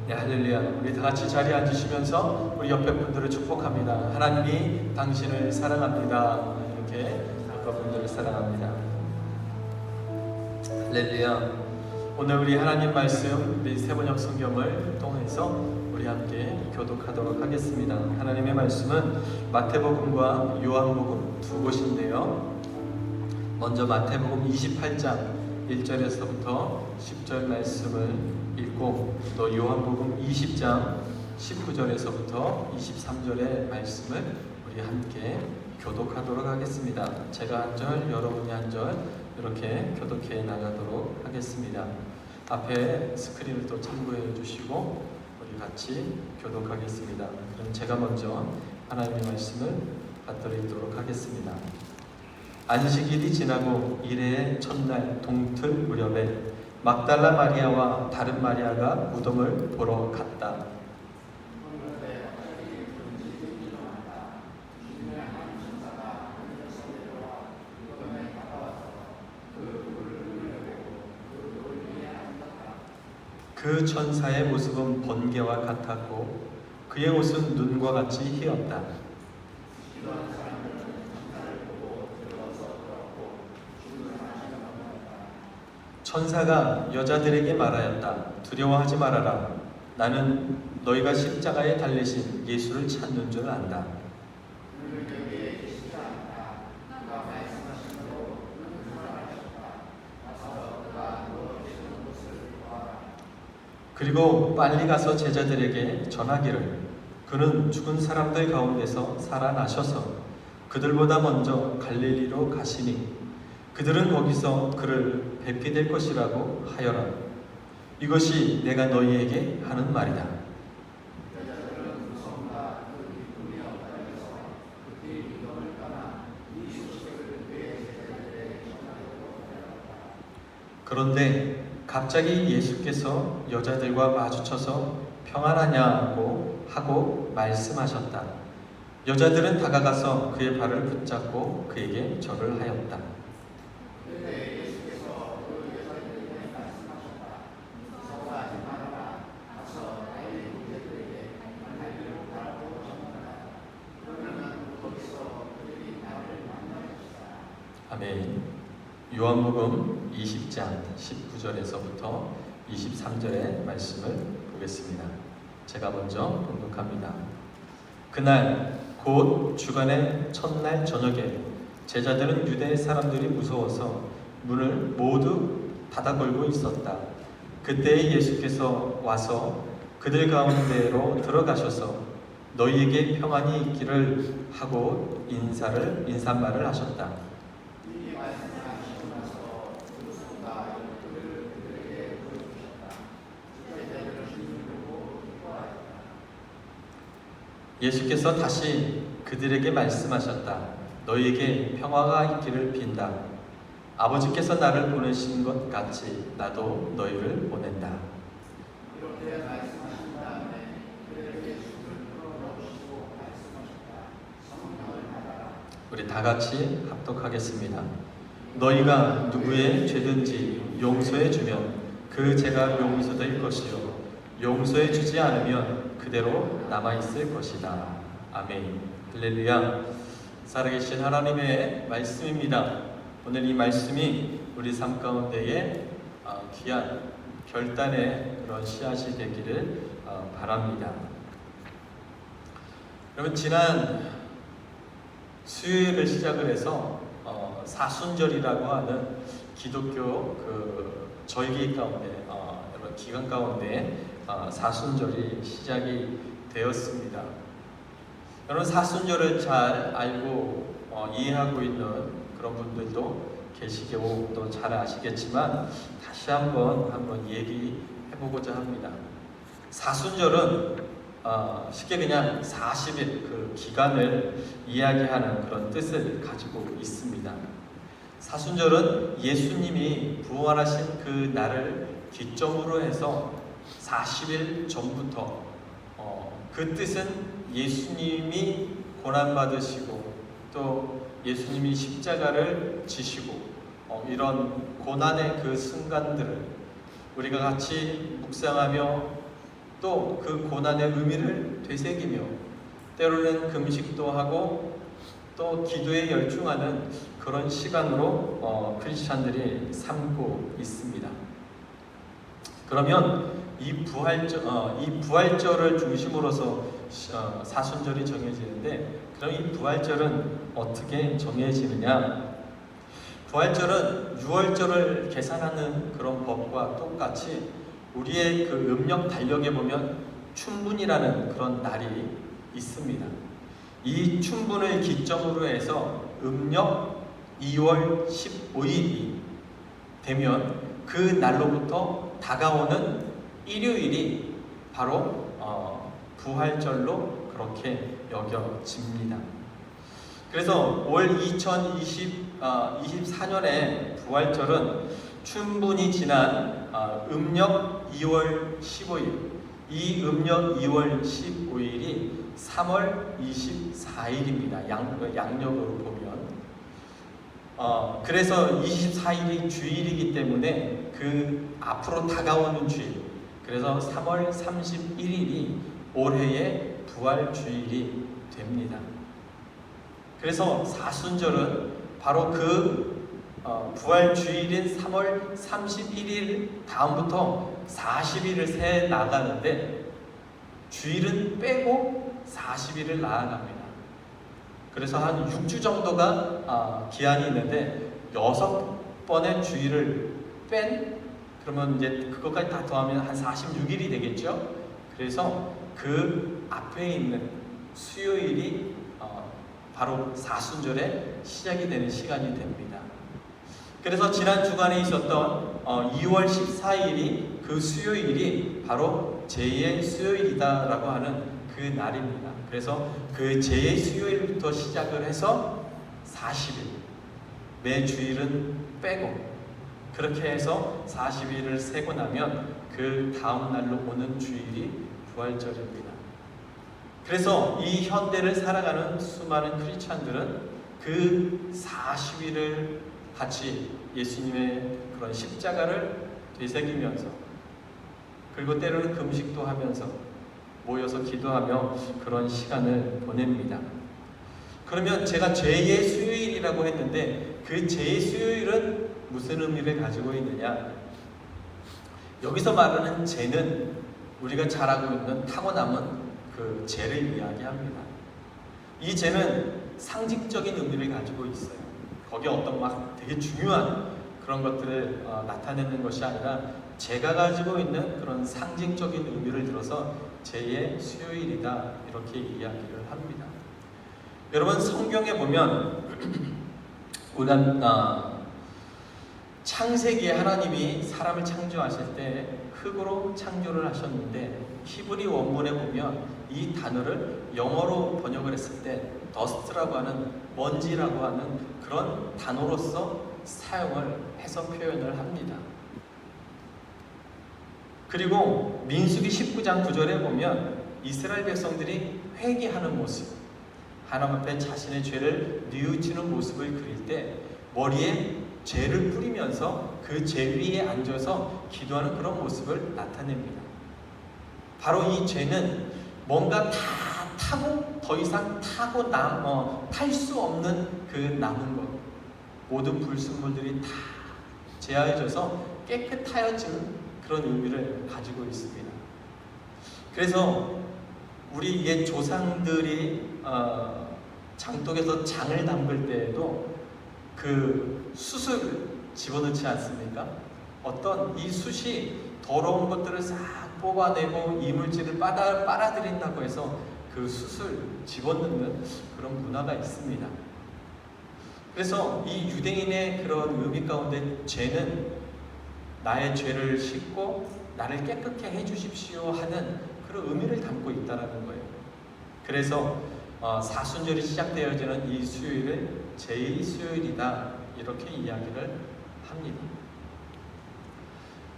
네, 할렐루야. 우리 다 같이 자리에 앉으시면서 우리 옆에 분들을 축복합니다. 하나님이 당신을 사랑합니다. 이렇게 옆에 분들을 사랑합니다. 할렐루야. 오늘 우리 하나님 말씀, 우리 세번역 성경을 통해서 우리 함께 교독하도록 하겠습니다. 하나님의 말씀은 마태복음과 요한복음 두 곳인데요. 먼저 마태복음 28장 1절에서부터 10절 말씀을 읽고, 또 요한복음 20장 19절에서부터 23절의 말씀을 우리 함께 교독하도록 하겠습니다. 제가 한 절, 여러분이 한 절 이렇게 교독해 나가도록 하겠습니다. 앞에 스크린을 또 참고해 주시고 우리 같이 교독하겠습니다. 그럼 제가 먼저 하나님의 말씀을 받들도록 하겠습니다. 안식일이 지나고 이레의 첫날 동틀 무렵에 막달라 마리아와 다른 마리아가 무덤을 보러 갔다. 그 천사의 모습은 번개와 같았고 그의 옷은 눈과 같이 희었다. 천사가 여자들에게 말하였다. 두려워하지 말아라. 나는 너희가 십자가에 달리신 예수를 찾는 줄 안다. 그리고 빨리 가서 제자들에게 전하기를 그는 죽은 사람들 가운데서 살아나셔서 그들보다 먼저 갈릴리로 가시니 그들은 거기서 그를 뵙게 될 것이라고 하여라. 이것이 내가 너희에게 하는 말이다. 그런데 갑자기 예수께서 여자들과 마주쳐서 평안하냐고 하고 말씀하셨다. 여자들은 다가가서 그의 발을 붙잡고 그에게 절을 하였다. 아멘. 요한복음 20장 19절에서부터 23절의 말씀을 보겠습니다. 제가 먼저 봉독합니다. 그날 곧 주간의 첫날 저녁에 제자들은 유대 사람들이 무서워서 문을 모두 닫아 걸고 있었다. 그때 예수께서 와서 그들 가운데로 들어가셔서 너희에게 평안이 있기를 하고 인사말을 하셨다. 예수께서 다시 그들에게 말씀하셨다. 너희에게 평화가 있기를 빈다. 아버지께서 나를 보내신 것 같이 나도 너희를 보낸다. 이렇게 말씀하신 다음에 그들에게 숲을 풀어주시고 말씀하셨다. 성령을 받아라. 우리 다 같이 합독하겠습니다. 너희가 누구의 죄든지 용서해 주면 그 죄가 용서될 것이요 용서해 주지 않으면 그대로 남아있을 것이다. 아멘. 할렐루야. 살아계신 하나님의 말씀입니다. 오늘 이 말씀이 우리 삶 가운데에 귀한 결단의 그런 씨앗이 되기를 바랍니다. 여러분, 지난 수요일을 시작을 해서 사순절이라고 하는 기독교 절기 가운데 여러 기간 가운데 사순절이 시작이 되었습니다. 여러분, 사순절을 잘 알고 이해하고 있는 그런 분들도 계시고 또 잘 아시겠지만 다시 한번 얘기해보고자 합니다. 사순절은 쉽게 그냥 40일 그 기간을 이야기하는 그런 뜻을 가지고 있습니다. 사순절은 예수님이 부활하신 그 날을 기점으로 해서 40일 전부터 그 뜻은 예수님이 고난받으시고 또 예수님이 십자가를 지시고 이런 고난의 그 순간들을 우리가 같이 묵상하며 또 그 고난의 의미를 되새기며 때로는 금식도 하고 또 기도에 열중하는 그런 시간으로 크리스찬들이 삼고 있습니다. 그러면 이 부활절을 중심으로서 사순절이 정해지는데, 그럼 이 부활절은 어떻게 정해지느냐? 부활절은 유월절을 계산하는 그런 법과 똑같이 우리의 그 음력 달력에 보면 춘분이라는 그런 날이 있습니다. 이 춘분을 기점으로 해서 음력 2월 15일이 되면 그 날로부터 다가오는 일요일이 바로 부활절로 그렇게 여겨집니다. 그래서 올 2024년의 부활절은 춘분이 지난 음력 2월 15일, 이 음력 2월 15일이 3월 24일입니다. 양력으로 보면. 그래서 24일이 주일이기 때문에 그 앞으로 다가오는 주일, 그래서 3월 31일이 올해의 부활주일이 됩니다. 그래서 사순절은 바로 그 부활주일인 3월 31일 다음부터 40일을 세 나가는데, 주일은 빼고 40일을 나아갑니다. 그래서 한 6주 정도가 기한이 있는데 6번의 주일을 뺀, 그러면 이제 그것까지 다 더하면 한 46일이 되겠죠. 그래서 그 앞에 있는 수요일이 바로 사순절의 시작이 되는 시간이 됩니다. 그래서 지난 주간에 있었던 2월 14일이 그 수요일이 바로 제2의 수요일이다라고 하는 그 날입니다. 그래서 그 제2의 수요일부터 시작을 해서 40일, 매 주일은 빼고 그렇게 해서 40일을 세고 나면 그 다음 날로 오는 주일이 부활절입니다. 그래서 이 현대를 살아가는 수많은 크리스찬들은 그 40일을 같이 예수님의 그런 십자가를 되새기면서, 그리고 때로는 금식도 하면서 모여서 기도하며 그런 시간을 보냅니다. 그러면 제가 제2의 수요일이라고 했는데 그 제2의 수요일은 무슨 의미를 가지고 있느냐? 여기서 말하는 죄는 우리가 잘 알고 있는 타고남은 그 죄를 이야기합니다. 이 죄는 상징적인 의미를 가지고 있어요. 거기에 어떤 막 되게 중요한 그런 것들을 나타내는 것이 아니라 죄가 가지고 있는 그런 상징적인 의미를 들어서 제2의 수요일이다, 이렇게 이야기를 합니다. 여러분, 성경에 보면 우리가 창세기에 하나님이 사람을 창조하실 때 흙으로 창조를 하셨는데, 히브리 원문에 보면 이 단어를 영어로 번역을 했을 때 더스트라고 하는, 먼지라고 하는 그런 단어로서 사용을 해서 표현을 합니다. 그리고 민수기 19장 9절에 보면 이스라엘 백성들이 회개하는 모습, 하나님 앞에 자신의 죄를 뉘우치는 모습을 그릴 때 머리에 죄를 뿌리면서 그 죄 위에 앉아서 기도하는 그런 모습을 나타냅니다. 바로 이 죄는 뭔가 다 타고 더 이상 타고 탈 수 없는 그 남은 것, 모든 불순물들이 다 제하여져서 깨끗하여지는 그런 의미를 가지고 있습니다. 그래서 우리 옛 조상들이 장독에서 장을 담글 때에도 그 숯을 집어넣지 않습니까? 어떤 이 숯이 더러운 것들을 싹 뽑아내고 이물질을 빨아들인다고 해서 그 숯을 집어넣는 그런 문화가 있습니다. 그래서 이 유대인의 그런 의미 가운데 죄는 나의 죄를 씻고 나를 깨끗게 해주십시오 하는 그런 의미를 담고 있다는 거예요. 그래서 사순절이 시작되어지는 이 수요일을 제2 수요일이다, 이렇게 이야기를 합니다.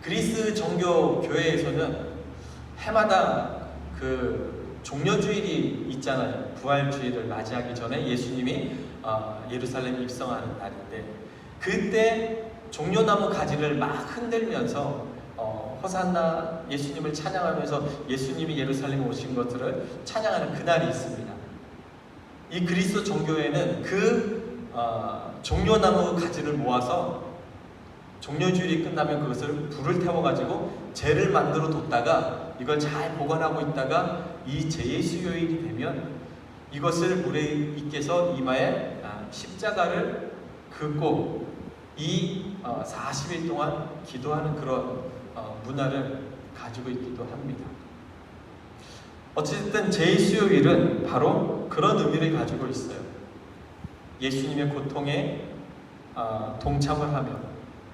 그리스 정교 교회에서는 해마다 그 종려주일이 있잖아요. 부활주일을 맞이하기 전에 예수님이 예루살렘 입성하는 날인데, 그때 종려나무 가지를 막 흔들면서 호산나 예수님을 찬양하면서 예수님이 예루살렘에 오신 것들을 찬양하는 그날이 있습니다. 이 그리스도 종교에는 종려나무 가지를 모아서 종려주일이 끝나면 그것을 불을 태워가지고 재를 만들어 뒀다가 이걸 잘 보관하고 있다가 이 제수요일이 되면 이것을 물에 익혀서 이마에 십자가를 긋고 이 40일 동안 기도하는 그런 문화를 가지고 있기도 합니다. 어쨌든 제수요일은 바로 그런 의미를 가지고 있어요. 예수님의 고통에 동참을 하며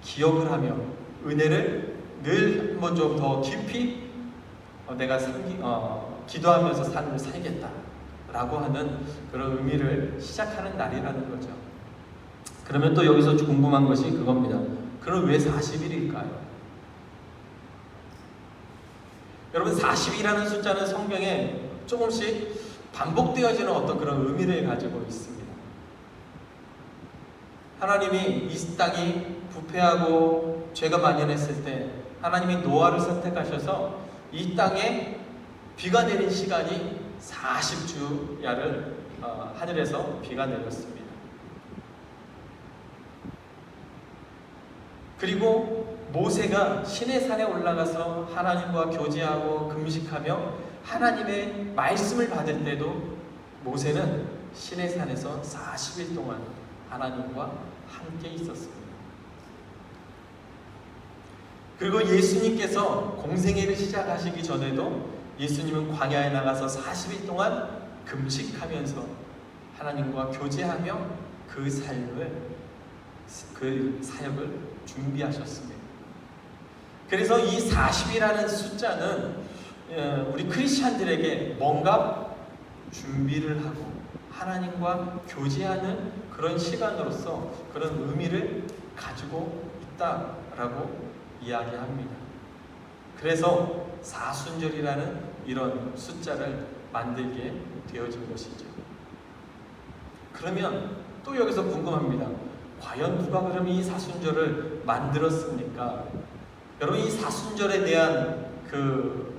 기억을 하며 은혜를 늘 한 번 좀 더 깊이 내가 기도하면서 삶을 살겠다라고 하는 그런 의미를 시작하는 날이라는 거죠. 그러면 또 여기서 궁금한 것이 그겁니다. 그럼 왜 40일일까요? 여러분 40이라는 숫자는 성경에 조금씩 반복되어지는 어떤 그런 의미를 가지고 있습니다. 하나님이 이 땅이 부패하고 죄가 만연했을 때 하나님이 노아를 선택하셔서 이 땅에 비가 내린 시간이 40주야를 하늘에서 비가 내렸습니다. 그리고 모세가 시내산에 올라가서 하나님과 교제하고 금식하며 하나님의 말씀을 받을 때도 모세는 시내산에서 40일 동안 하나님과 함께 있었습니다. 그리고 예수님께서 공생애를 시작하시기 전에도 예수님은 광야에 나가서 40일 동안 금식하면서 하나님과 교제하며 그 사역을 준비하셨습니다. 그래서 이 40이라는 숫자는 우리 크리스찬들에게 뭔가 준비를 하고 하나님과 교제하는 그런 시간으로서 그런 의미를 가지고 있다라고 이야기합니다. 그래서 사순절이라는 이런 숫자를 만들게 되어진 것이죠. 그러면 또 여기서 궁금합니다. 과연 누가 그럼 이 사순절을 만들었습니까? 여러분 이 사순절에 대한 그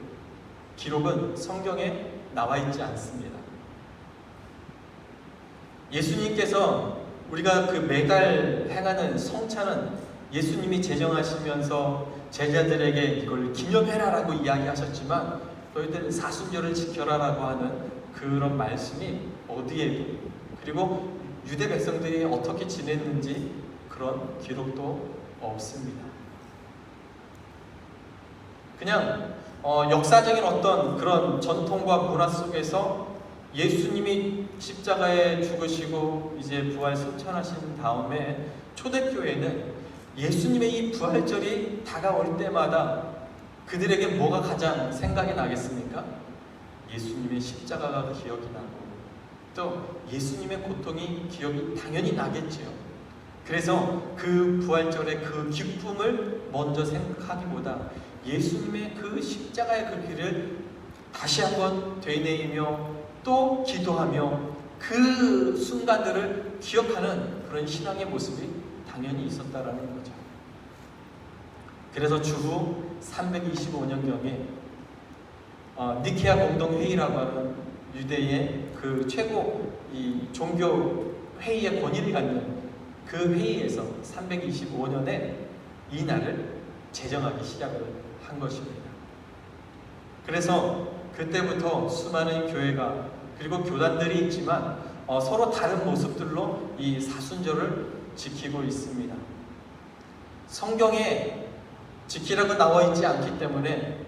기록은 성경에 나와 있지 않습니다. 예수님께서 우리가 그 매달 행하는 성찬은 예수님이 제정하시면서 제자들에게 이걸 기념해라라고 이야기하셨지만 너희들 사순절을 지켜라라고 하는 그런 말씀이 어디에도 그리고 유대 백성들이 어떻게 지냈는지 그런 기록도 없습니다. 그냥 역사적인 어떤 그런 전통과 문화 속에서 예수님이 십자가에 죽으시고 이제 부활 승천하신 다음에 초대교회는 예수님의 이 부활절이 다가올 때마다 그들에게 뭐가 가장 생각이 나겠습니까? 예수님의 십자가가 기억이 나고 또 예수님의 고통이 기억이 당연히 나겠지요. 그래서 그 부활절의 그 기쁨을 먼저 생각하기보다 예수님의 그 십자가의 그 길을 다시 한번 되뇌이며 또 기도하며 그 순간들을 기억하는 그런 신앙의 모습이 당연히 있었다라는 거죠. 그래서 주후 325년경에 니케아 공동회의라고 하는 유대의 그 최고 이 종교 회의의 권위를 갖는 그 회의에서 325년에 이 날을 제정하기 시작을 한 것입니다. 그래서 그때부터 수많은 교회가 그리고 교단들이 있지만 서로 다른 모습들로 이 사순절을 지키고 있습니다. 성경에 지키라고 나와 있지 않기 때문에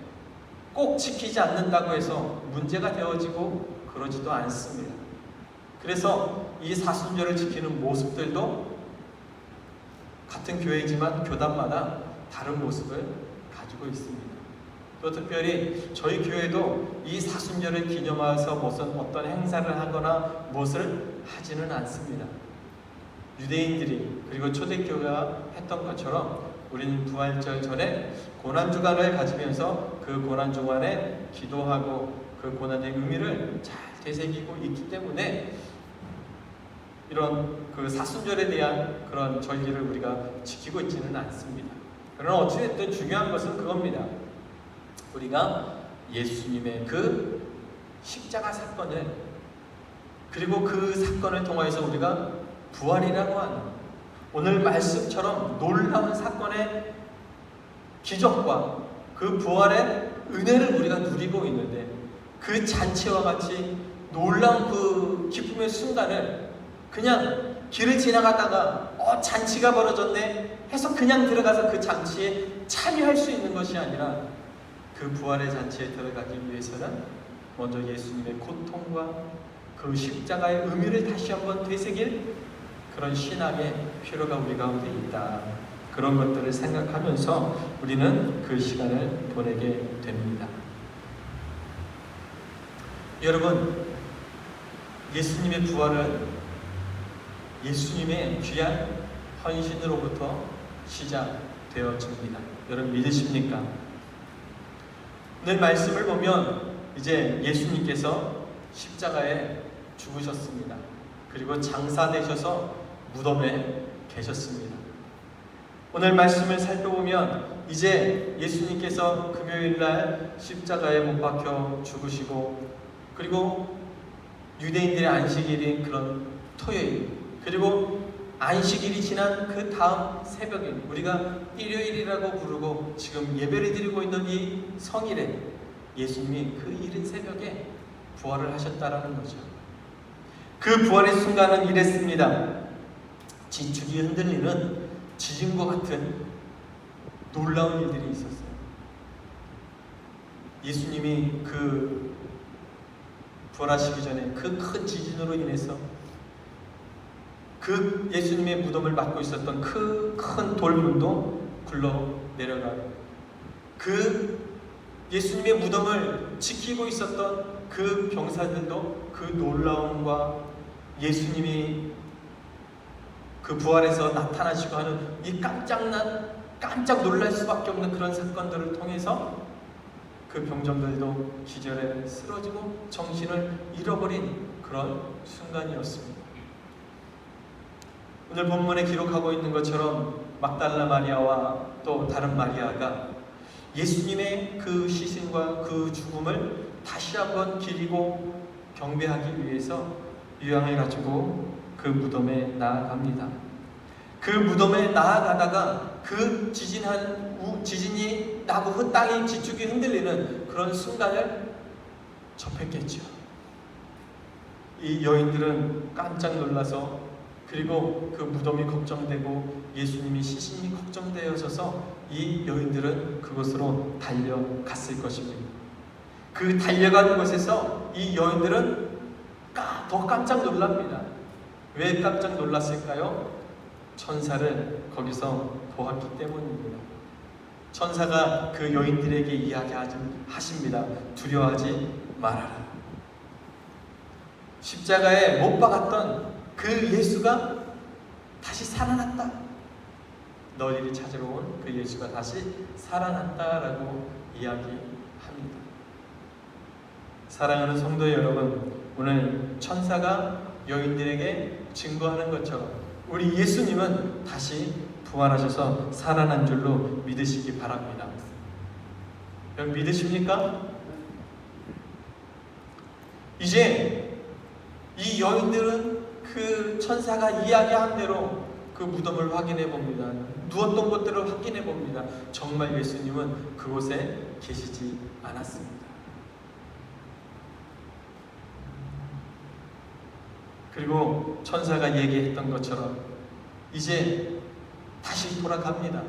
꼭 지키지 않는다고 해서 문제가 되어지고 그러지도 않습니다. 그래서 이 사순절을 지키는 모습들도 같은 교회이지만 교단마다 다른 모습을 가지고 있습니다. 또 특별히 저희 교회도 이 사순절을 기념하여서 무슨 어떤 행사를 하거나 무엇을 하지는 않습니다. 유대인들이 그리고 초대교회가 했던 것처럼 우리는 부활절 전에 고난주간을 가지면서 그 고난주간에 기도하고 그 고난의 의미를 잘 되새기고 있기 때문에 이런 그 사순절에 대한 그런 절기를 우리가 지키고 있지는 않습니다. 그러나 어찌됐든 중요한 것은 그겁니다. 우리가 예수님의 그 십자가 사건을, 그리고 그 사건을 통하여서 우리가 부활이라고 하는 오늘 말씀처럼 놀라운 사건의 기적과 그 부활의 은혜를 우리가 누리고 있는데, 그 잔치와 같이 놀라운 그 기쁨의 순간을 그냥 길을 지나가다가 잔치가 벌어졌네 해서 그냥 들어가서 그 잔치에 참여할 수 있는 것이 아니라, 그 부활의 잔치에 들어가기 위해서는 먼저 예수님의 고통과 그 십자가의 의미를 다시 한번 되새길 그런 신앙의 필요가 우리 가운데 있다. 그런 것들을 생각하면서 우리는 그 시간을 보내게 됩니다. 여러분, 예수님의 부활은 예수님의 귀한 헌신으로부터 시작되어집니다. 여러분 믿으십니까? 오늘 말씀을 보면 이제 예수님께서 십자가에 죽으셨습니다. 그리고 장사되셔서 무덤에 계셨습니다. 오늘 말씀을 살펴보면 이제 예수님께서 금요일날 십자가에 못 박혀 죽으시고, 그리고 유대인들의 안식일인 그런 토요일, 그리고 안식일이 지난 그 다음 새벽인 우리가 일요일이라고 부르고 지금 예배를 드리고 있는 이 성일에 예수님이 그 이른 새벽에 부활을 하셨다라는 거죠. 그 부활의 순간은 이랬습니다. 지축이 흔들리는 지진과 같은 놀라운 일들이 있었어요. 예수님이 그 부활하시기 전에 그 큰 지진으로 인해서 그 예수님의 무덤을 맡고 있었던 그 큰 돌문도 굴러 내려가고, 그 예수님의 무덤을 지키고 있었던 그 병사들도 그 놀라움과 예수님이 그 부활에서 나타나시고 하는 이 깜짝 놀랄 수밖에 없는 그런 사건들을 통해서 그 병정들도 기절에 쓰러지고 정신을 잃어버린 그런 순간이었습니다. 오늘 본문에 기록하고 있는 것처럼 막달라 마리아와 또 다른 마리아가 예수님의 그 시신과 그 죽음을 다시 한번 기리고 경배하기 위해서 유향을 가지고 그 무덤에 나아갑니다. 그 무덤에 나아가다가 그 지진이 나고 그 땅이 지축이 흔들리는 그런 순간을 접했겠죠. 이 여인들은 깜짝 놀라서, 그리고 그 무덤이 걱정되고 예수님이 시신이 걱정되어져서 이 여인들은 그곳으로 달려갔을 것입니다. 그 달려가는 곳에서 이 여인들은 더 깜짝 놀랍니다. 왜 깜짝 놀랐을까요? 천사를 거기서 보았기 때문입니다. 천사가 그 여인들에게 이야기하십니다. 두려워하지 말아라. 십자가에 못 박았던 그 예수가 다시 살아났다. 너희를 찾으러 온 그 예수가 다시 살아났다라고 이야기합니다. 사랑하는 성도 여러분, 오늘 천사가 여인들에게 증거하는 것처럼 우리 예수님은 다시 부활하셔서 살아난 줄로 믿으시기 바랍니다. 여러분 믿으십니까? 이제 이 여인들은 그 천사가 이야기한 대로 그 무덤을 확인해 봅니다. 누웠던 곳들을 확인해 봅니다. 정말 예수님은 그곳에 계시지 않았습니다. 그리고 천사가 얘기했던 것처럼 이제 다시 돌아갑니다.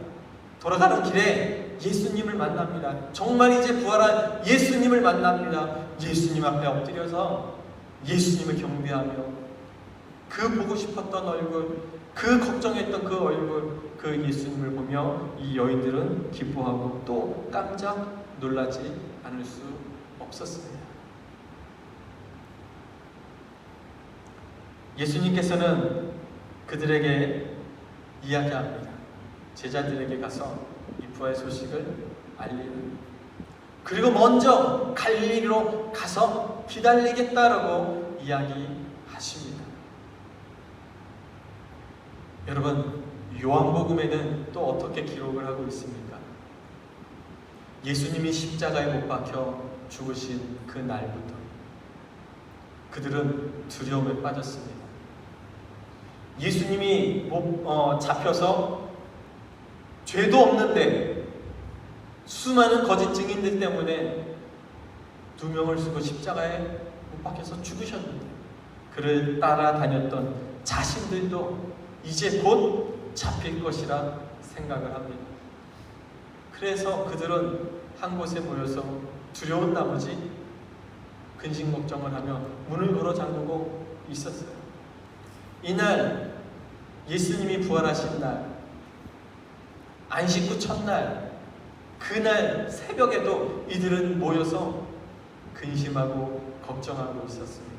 돌아가는 길에 예수님을 만납니다. 정말 이제 부활한 예수님을 만납니다. 예수님 앞에 엎드려서 예수님을 경배하며 그 보고 싶었던 얼굴, 그 걱정했던 그 얼굴, 그 예수님을 보며 이 여인들은 기뻐하고 또 깜짝 놀라지 않을 수 없었습니다. 예수님께서는 그들에게 이야기합니다. 제자들에게 가서 이 부활 소식을 알리는, 그리고 먼저 갈릴리로 가서 기다리겠다라고 이야기하십니다. 여러분, 요한복음에는 또 어떻게 기록을 하고 있습니까? 예수님이 십자가에 못 박혀 죽으신 그 날부터 그들은 두려움에 빠졌습니다. 예수님이 잡혀서 죄도 없는데 수많은 거짓 증인들 때문에 누명을 쓰고 십자가에 못 박혀서 죽으셨는데 그를 따라다녔던 자신들도 이제 곧 잡힐 것이라 생각을 합니다. 그래서 그들은 한 곳에 모여서 두려운 나머지 근심 걱정을 하며 문을 걸어 잠그고 있었어요. 이날 예수님이 부활하신 날, 안식 후 첫날, 그날 새벽에도 이들은 모여서 근심하고 걱정하고 있었습니다.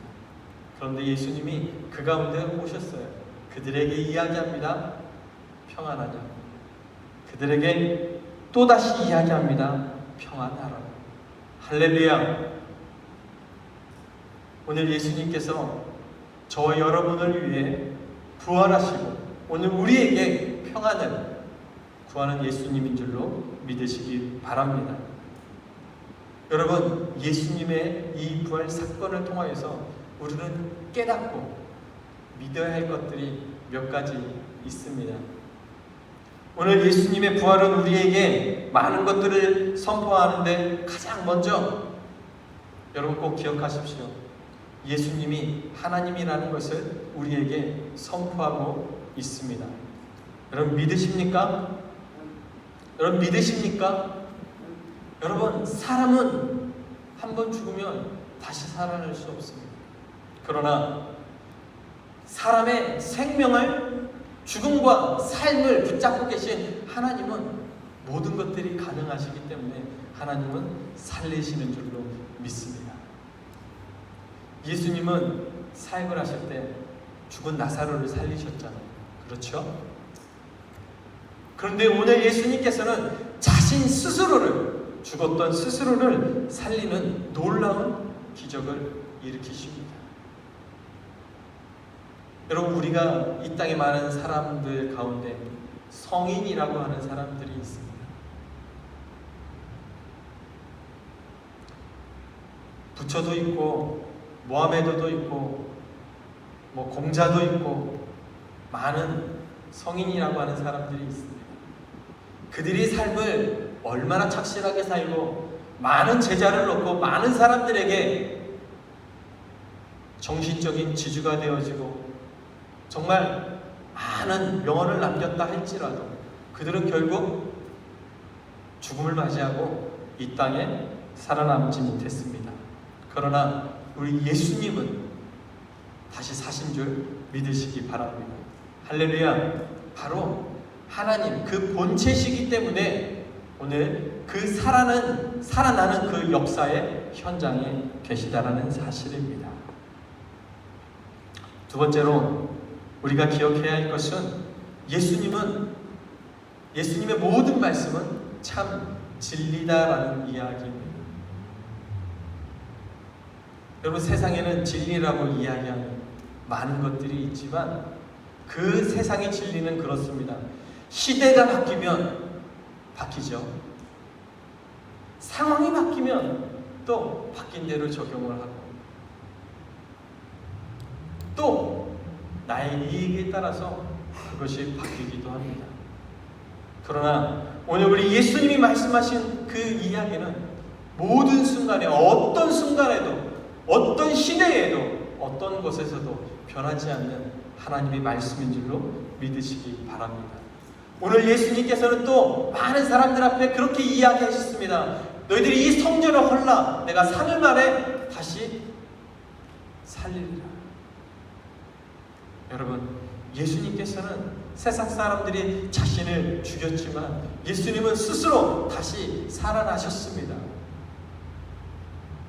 그런데 예수님이 그 가운데 오셨어요. 그들에게 이야기합니다. 평안하냐. 그들에게 또다시 이야기합니다. 평안하라. 할렐루야. 오늘 예수님께서 저와 여러분을 위해 부활하시고 오늘 우리에게 평안을 구하는 예수님인 줄로 믿으시기 바랍니다. 여러분, 예수님의 이 부활 사건을 통하여서 우리는 깨닫고 믿어야 할 것들이 몇 가지 있습니다. 오늘 예수님의 부활은 우리에게 많은 것들을 선포하는데 가장 먼저 여러분 꼭 기억하십시오. 예수님이 하나님이라는 것을 우리에게 선포하고 있습니다. 여러분 믿으십니까? 여러분 믿으십니까? 여러분, 사람은 한번 죽으면 다시 살아날 수 없습니다. 그러나 사람의 생명을, 죽음과 삶을 붙잡고 계신 하나님은 모든 것들이 가능하시기 때문에 하나님은 살리시는 줄로 믿습니다. 예수님은 사역을 하실 때 죽은 나사로를 살리셨잖아요. 그렇죠? 그런데 오늘 예수님께서는 자신 스스로를, 죽었던 스스로를 살리는 놀라운 기적을 일으키십니다. 여러분, 우리가 이 땅에 많은 사람들 가운데 성인이라고 하는 사람들이 있습니다. 부처도 있고 모하메드도 있고 공자도 있고 많은 성인이라고 하는 사람들이 있습니다. 그들이 삶을 얼마나 착실하게 살고 많은 제자를 놓고 많은 사람들에게 정신적인 지주가 되어지고 정말 많은 명언을 남겼다 할지라도 그들은 결국 죽음을 맞이하고 이 땅에 살아남지 못했습니다. 그러나 우리 예수님은 다시 사신 줄 믿으시기 바랍니다. 할렐루야. 바로 하나님 그 본체시기 때문에 오늘 그 살아나는 그 역사의 현장에 계시다라는 사실입니다. 두 번째로 우리가 기억해야 할 것은 예수님의 모든 말씀은 참 진리다라는 이야기입니다. 여러분, 세상에는 진리라고 이야기하는 많은 것들이 있지만 그 세상의 진리는 그렇습니다. 시대가 바뀌면 바뀌죠. 상황이 바뀌면 또 바뀐 대로 적용을 하고 또 나의 이익에 따라서 그것이 바뀌기도 합니다. 그러나 오늘 우리 예수님이 말씀하신 그 이야기는 모든 순간에, 어떤 순간에도, 어떤 시대에도, 어떤 곳에서도 변하지 않는 하나님의 말씀인 줄로 믿으시기 바랍니다. 오늘 예수님께서는 또 많은 사람들 앞에 그렇게 이야기하셨습니다. 너희들이 이 성전을 헐라, 내가 3일 만에 다시 살리리라. 여러분, 예수님께서는 세상 사람들이 자신을 죽였지만 예수님은 스스로 다시 살아나셨습니다.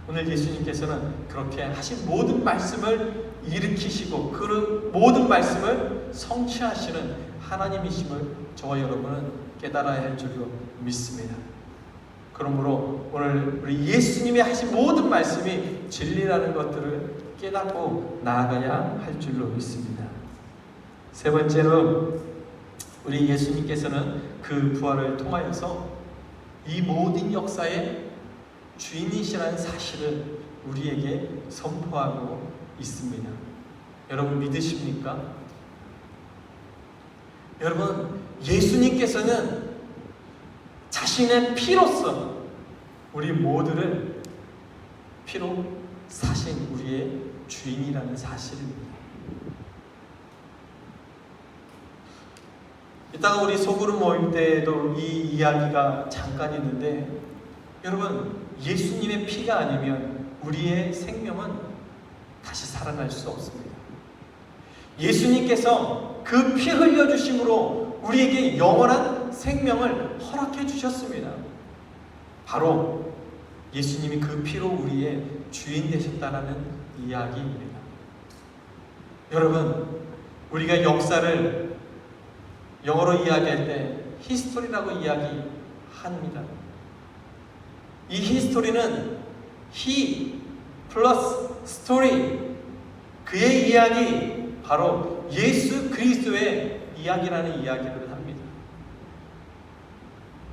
오늘 예수님께서는 그렇게 하신 모든 말씀을 일으키시고 그 모든 말씀을 성취하시는 하나님이심을 저와 여러분은 깨달아야 할 줄로 믿습니다. 그러므로 오늘 우리 예수님이 하신 모든 말씀이 진리라는 것들을 깨닫고 나아가야 할 줄로 믿습니다. 세 번째로 우리 예수님께서는 그 부활을 통하여서 이 모든 역사의 주인이시라는 사실을 우리에게 선포하고 있습니다. 여러분 믿으십니까? 여러분, 예수님께서는 자신의 피로써 우리 모두를 피로 사신 우리의 주인이라는 사실입니다. 이따가 우리 소그룹 모임 때에도 이 이야기가 잠깐 있는데, 여러분, 예수님의 피가 아니면 우리의 생명은 다시 살아날 수 없습니다. 예수님께서 그 피 흘려주심으로 우리에게 영원한 생명을 허락해 주셨습니다. 바로 예수님이 그 피로 우리의 주인 되셨다는 이야기입니다. 여러분, 우리가 역사를 영어로 이야기할 때 히스토리라고 이야기합니다. 이 히스토리는 히 플러스 스토리, 그의 이야기, 바로 예수 그리스도의 이야기라는 이야기를 합니다.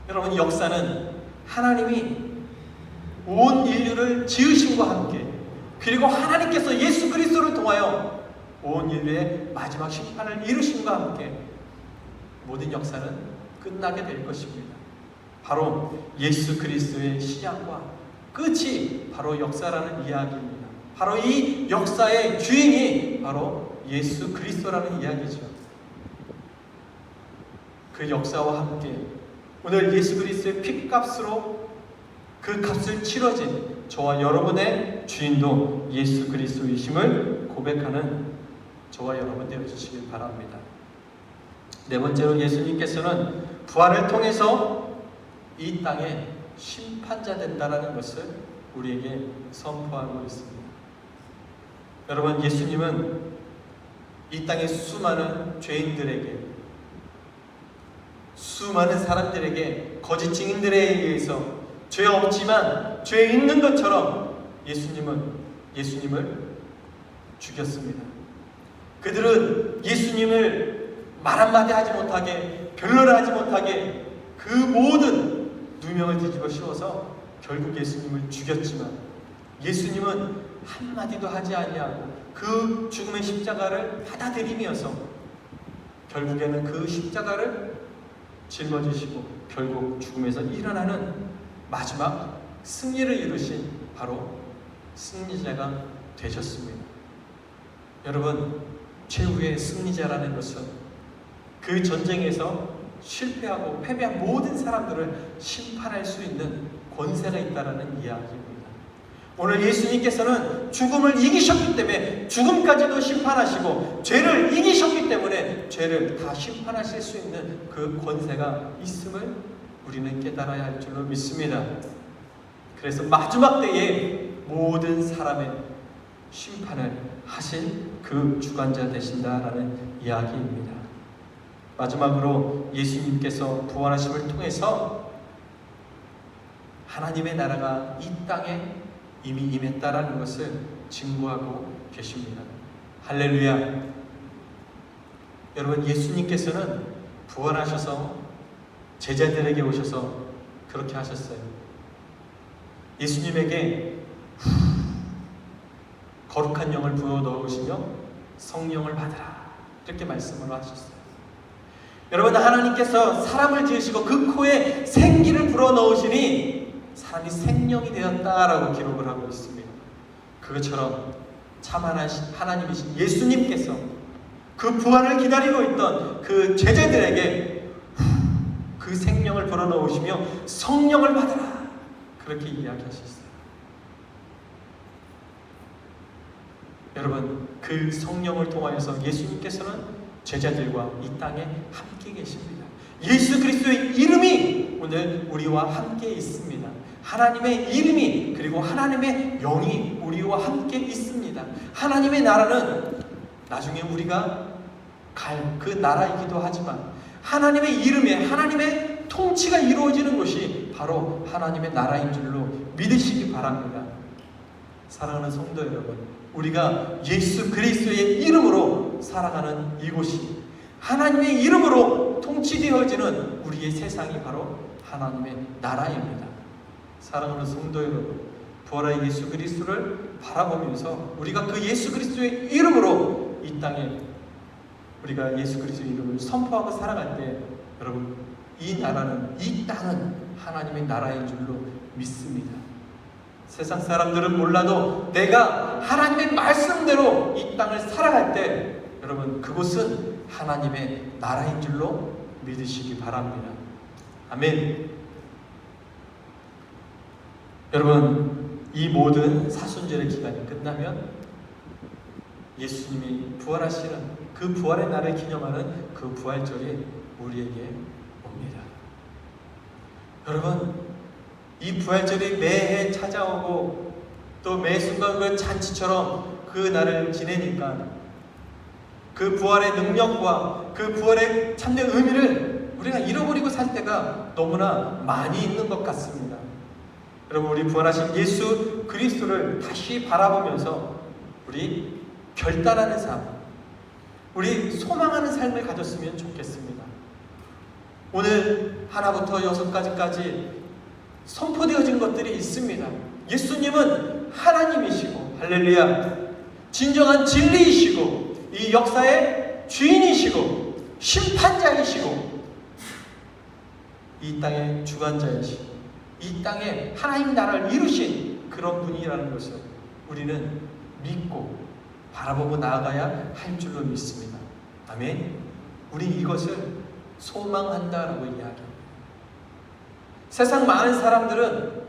여러분, 역사는 하나님이 온 인류를 지으심과 함께, 그리고 하나님께서 예수 그리스도를 통하여 온 인류의 마지막 심판을 이루심과 함께 모든 역사는 끝나게 될 것입니다. 바로 예수 그리스도의 시작과 끝이 바로 역사라는 이야기입니다. 바로 이 역사의 주인이 바로 예수 그리스도라는 이야기죠. 그 역사와 함께 오늘 예수 그리스도의 피값으로 그 값을 치러진 저와 여러분의 주인도 예수 그리스도이심을 고백하는 저와 여러분 되어주시길 바랍니다. 네 번째로, 예수님께서는 부활을 통해서 이 땅의 심판자 된다라는 것을 우리에게 선포하고 있습니다. 여러분, 예수님은 이 땅의 수많은 죄인들에게, 수많은 사람들에게, 거짓 증인들에 의해서 죄 없지만 죄 있는 것처럼 예수님을 죽였습니다. 그들은 예수님을 말 한마디 하지 못하게, 변론을 하지 못하게 그 모든 누명을 뒤집어 씌워서 결국 예수님을 죽였지만, 예수님은 한마디도 하지 아니하고 그 죽음의 십자가를 받아들이면서 결국에는 그 십자가를 짊어지시고 결국 죽음에서 일어나는 마지막 승리를 이루신 바로 승리자가 되셨습니다. 여러분, 최후의 승리자라는 것은 그 전쟁에서 실패하고 패배한 모든 사람들을 심판할 수 있는 권세가 있다는 이야기입니다. 오늘 예수님께서는 죽음을 이기셨기 때문에 죽음까지도 심판하시고, 죄를 이기셨기 때문에 죄를 다 심판하실 수 있는 그 권세가 있음을 우리는 깨달아야 할 줄로 믿습니다. 그래서 마지막 때에 모든 사람의 심판을 하신 그 주관자 되신다라는 이야기입니다. 마지막으로, 예수님께서 부활하심을 통해서 하나님의 나라가 이 땅에 이미 임했다라는 것을 증거하고 계십니다. 할렐루야. 여러분, 예수님께서는 부활하셔서 제자들에게 오셔서 그렇게 하셨어요. 예수님에게 거룩한 영을 부어 넣으시며 성령을 받으라, 이렇게 말씀을 하셨어요. 여러분, 하나님께서 사람을 지으시고 그 코에 생기를 불어 넣으시니 사람이 생명이 되었다라고 기록을 하고 있습니다. 그것처럼 참 하나님이신 예수님께서 그 부활을 기다리고 있던 그 제자들에게 그 생명을 불어 넣으시며 성령을 받으라, 그렇게 이야기하셨어요. 여러분, 그 성령을 통하여서 예수님께서는 제자들과 이 땅에 함께 계십니다. 예수 그리스도의 이름이 오늘 우리와 함께 있습니다. 하나님의 이름이, 그리고 하나님의 영이 우리와 함께 있습니다. 하나님의 나라는 나중에 우리가 갈 그 나라이기도 하지만, 하나님의 이름에 하나님의 통치가 이루어지는 곳이 바로 하나님의 나라인 줄로 믿으시기 바랍니다. 사랑하는 성도 여러분, 우리가 예수 그리스도의 이름으로 살아가는 이곳이, 하나님의 이름으로 통치되어지는 우리의 세상이 바로 하나님의 나라입니다. 사랑하는 성도 여러분, 부활의 예수 그리스도를 바라보면서 우리가 그 예수 그리스도의 이름으로 이 땅에 우리가 예수 그리스도의 이름을 선포하고 살아갈 때 여러분, 이 나라는, 이 땅은 하나님의 나라인 줄로 믿습니다. 세상 사람들은 몰라도 내가 하나님의 말씀대로 이 땅을 살아갈 때 여러분, 그곳은 하나님의 나라인 줄로 믿으시기 바랍니다. 아멘. 여러분, 이 모든 사순절의 기간이 끝나면 예수님이 부활하시는 그 부활의 날을 기념하는 그 부활절이 우리에게 옵니다. 여러분, 이 부활절이 매해 찾아오고 또 매 순간 그 잔치처럼 그 날을 지내니까 그 부활의 능력과 그 부활의 참된 의미를 우리가 잃어버리고 살 때가 너무나 많이 있는 것 같습니다. 여러분, 우리 부활하신 예수 그리스도를 다시 바라보면서 우리 결단하는 삶, 우리 소망하는 삶을 가졌으면 좋겠습니다. 오늘 하나부터 6가지까지 선포되어진 것들이 있습니다. 예수님은 하나님이시고, 할렐루야, 진정한 진리이시고, 이 역사의 주인이시고, 심판자이시고, 이 땅의 주관자이시고, 이 땅에 하나님 나라를 이루신 그런 분이라는 것을 우리는 믿고 바라보고 나아가야 할 줄로 믿습니다. 아멘. 우리 이것을 소망한다라고 이야기합니다. 세상 많은 사람들은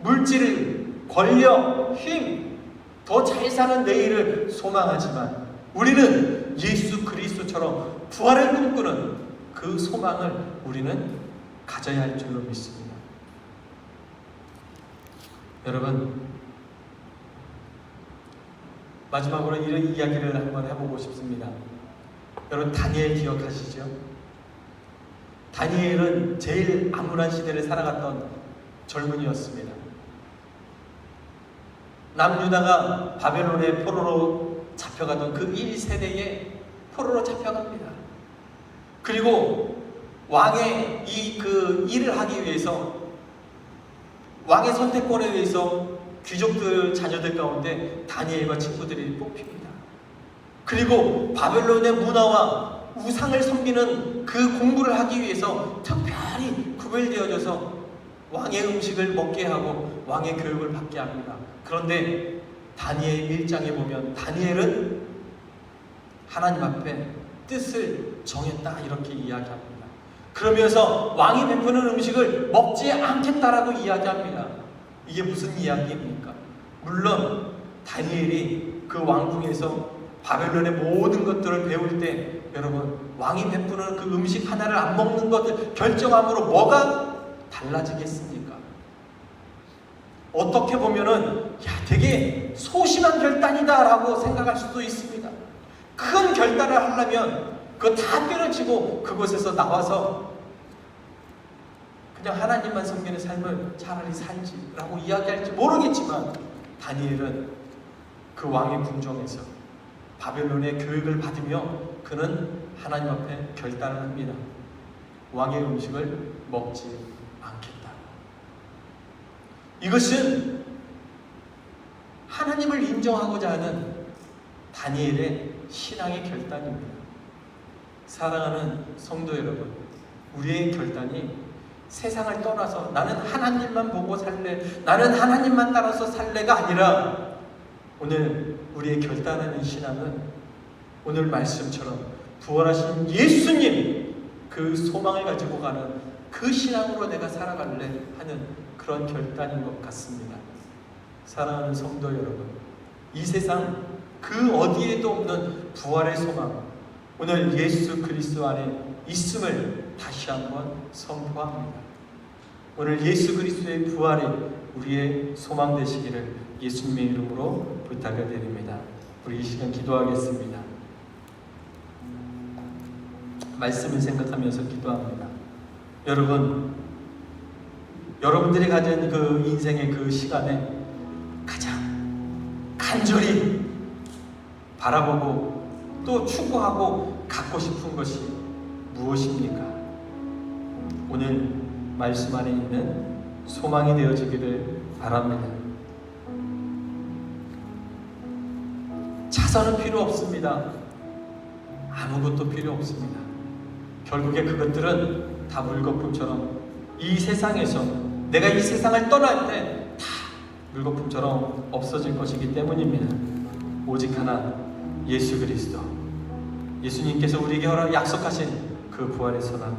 물질, 권력, 힘, 더 잘 사는 내일을 소망하지만 우리는 예수 그리스도처럼 부활을 꿈꾸는 그 소망을 우리는 가져야 할 줄로 믿습니다. 여러분, 마지막으로 이런 이야기를 한번 해보고 싶습니다. 여러분, 다니엘 기억하시죠? 다니엘은 제일 암울한 시대를 살아갔던 젊은이였습니다. 남유다가 바벨론의 포로로 잡혀가던 그 1세대에 포로로 잡혀갑니다. 그리고 왕의 그 일을 하기 위해서, 왕의 선택권에 의해서 귀족들 자녀들 가운데 다니엘과 친구들이 뽑힙니다. 그리고 바벨론의 문화와 우상을 섬기는 그 공부를 하기 위해서 특별히 구별되어져서 왕의 음식을 먹게 하고 왕의 교육을 받게 합니다. 그런데 다니엘 1장에 보면 다니엘은 하나님 앞에 뜻을 정했다 이렇게 이야기합니다. 그러면서 왕이 베푸는 음식을 먹지 않겠다라고 이야기합니다. 이게 무슨 이야기입니까? 물론 다니엘이 그 왕궁에서 바벨론의 모든 것들을 배울 때 여러분, 왕이 베푸는 그 음식 하나를 안 먹는 것을 결정함으로 뭐가 달라지겠습니까? 어떻게 보면은 되게 소심한 결단이다 라고 생각할 수도 있습니다. 큰 결단을 하려면 그거 다 때려치고 그곳에서 나와서 그냥 하나님만 섬기는 삶을 차라리 살지라고 이야기할지 모르겠지만 다니엘은 그 왕의 궁정에서 바벨론의 교육을 받으며 그는 하나님 앞에 결단을 합니다. 왕의 음식을 먹지 않겠다. 이것은 하나님을 인정하고자 하는 다니엘의 신앙의 결단입니다. 사랑하는 성도 여러분, 우리의 결단이 세상을 떠나서 나는 하나님만 보고 살래, 나는 하나님만 따라서 살래가 아니라 오늘 우리의 결단하는 신앙은 오늘 말씀처럼 부활하신 예수님 그 소망을 가지고 가는 그 신앙으로 내가 살아갈래 하는 그런 결단인 것 같습니다. 사랑하는 성도 여러분, 이 세상 그 어디에도 없는 부활의 소망, 오늘 예수 그리스도 안에 있음을 다시 한번 선포합니다. 오늘 예수 그리스도의 부활이 우리의 소망 되시기를 예수님의 이름으로 부탁을 드립니다. 우리 이 시간 기도하겠습니다. 말씀을 생각하면서 기도합니다. 여러분, 여러분들이 가진 그 인생의 그 시간에 가장 간절히 바라보고 또 추구하고 갖고 싶은 것이 무엇입니까? 오늘 말씀 안에 있는 소망이 되어지기를 바랍니다. 자선은 필요 없습니다. 아무것도 필요 없습니다. 결국에 그것들은 다 물거품처럼 이 세상에서 내가 이 세상을 떠날 때 다 물거품처럼 없어질 것이기 때문입니다. 오직 하나, 예수 그리스도. 예수님께서 우리에게 약속하신 그 부활의 선한,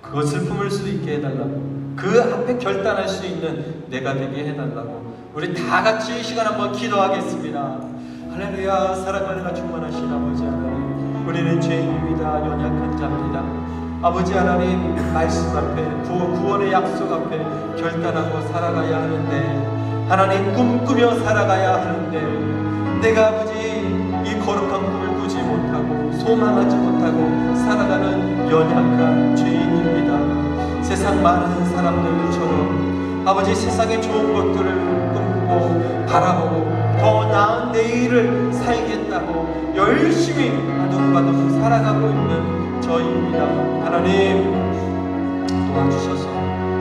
그것을 품을 수 있게 해달라고, 그 앞에 결단할 수 있는 내가 되게 해달라고 우리 다 같이 이 시간 한번 기도하겠습니다. 할렐루야. 사랑하는 충만하신 아버지 하나님, 우리는 죄인입니다. 연약한 자입니다. 아버지 하나님, 말씀 앞에 구원의 약속 앞에 결단하고 살아가야 하는데, 하나님 꿈꾸며 살아가야 하는데, 내가 아버지 이 거룩한 꿈을 꾸지 못하고 소망하지 못하고 살아가는 연약한 죄인입니다. 세상 많은 사람들처럼 아버지 세상의 좋은 것들을 꿈꾸고 바라보고 더 나은 내일을 살겠다고 열심히 아둥바둥 살아가고 있는 저희입니다. 하나님 도와주셔서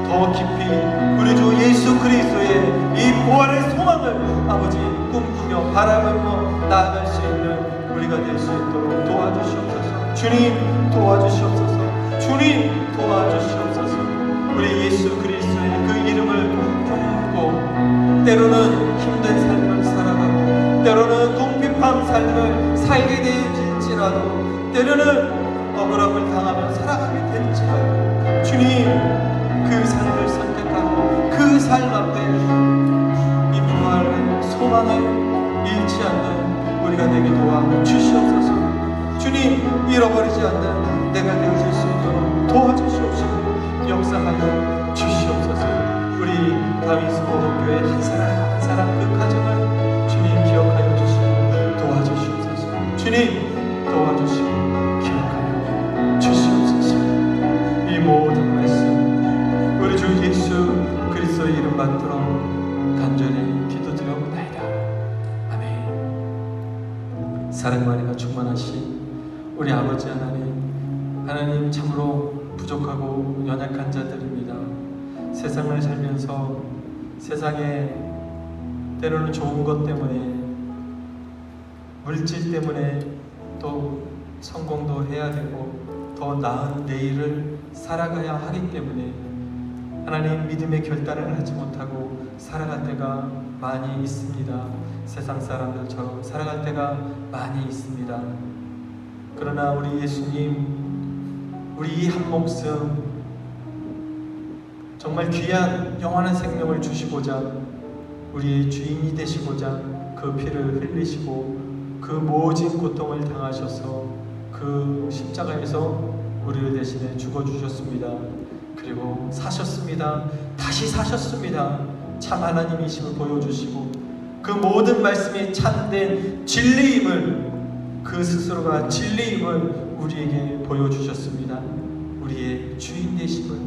더 깊이 우리 주 예수 그리스도의 이 부활의 소망을 아버지 꿈꾸며 바라보며 나아갈 수 있는 우리가 될 수 있도록 도와주시옵소서. 주님 도와주시옵소서. 주님 도와주시옵소서. 우리 예수 그리스도의 그 이름을 품고 때로는 힘든 삶을 살아가고 때로는 궁핍한 삶을 살게 될지라도 때로는 억울함을 당하며 살아가게 될지라도 주님 그 삶을 선택하고 그 삶 앞에 이 부활의 소망을 잃지 않는 우리가 되게 도와 주시옵소서. 주님 잃어버리지 않는 내가 되어질 수 있도록 도와주시옵시고 역사하여 주시옵소서. 우리 다윗 보험교회 한 사람 한 사람 그 가정을 주님 기억하여 주시고 도와주시옵소서. 주님 도와주시고 기억하여 주시옵소서. 이 모든 말씀 우리 주 예수 그리스도의 이름 받들어 간절히 기도드려옵나이다. 아멘. 사랑과 은혜가 충만하신 우리 아버지 하나님, 하나님 참으로 부족하고 연약한 자들입니다. 세상을 살면서 세상에 때로는 좋은 것 때문에, 물질 때문에 또 성공도 해야 되고 더 나은 내일을 살아가야 하기 때문에 하나님 믿음의 결단을 하지 못하고 살아갈 때가 많이 있습니다. 세상 사람들처럼 살아갈 때가 많이 있습니다. 그러나 우리 예수님, 우리 이 한 목숨 정말 귀한 영원한 생명을 주시고자 우리의 주인이 되시고자 그 피를 흘리시고 그 모진 고통을 당하셔서 그 십자가에서 우리를 대신해 죽어주셨습니다. 그리고 사셨습니다. 다시 사셨습니다. 참 하나님이심을 보여주시고 그 모든 말씀이 참된 진리임을, 그 스스로가 진리임을 우리에게 보여주셨습니다. 우리의 주인 되심을,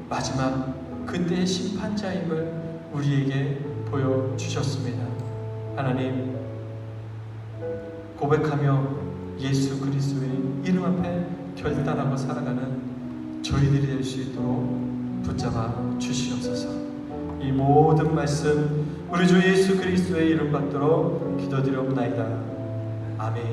마지막 그때의 심판자임을 우리에게 보여주셨습니다. 하나님 고백하며 예수 그리스도의 이름 앞에 결단하고 살아가는 저희들이 될 수 있도록 붙잡아 주시옵소서. 이 모든 말씀 우리 주 예수 그리스도의 이름 받들어 기도드리옵나이다. 아멘.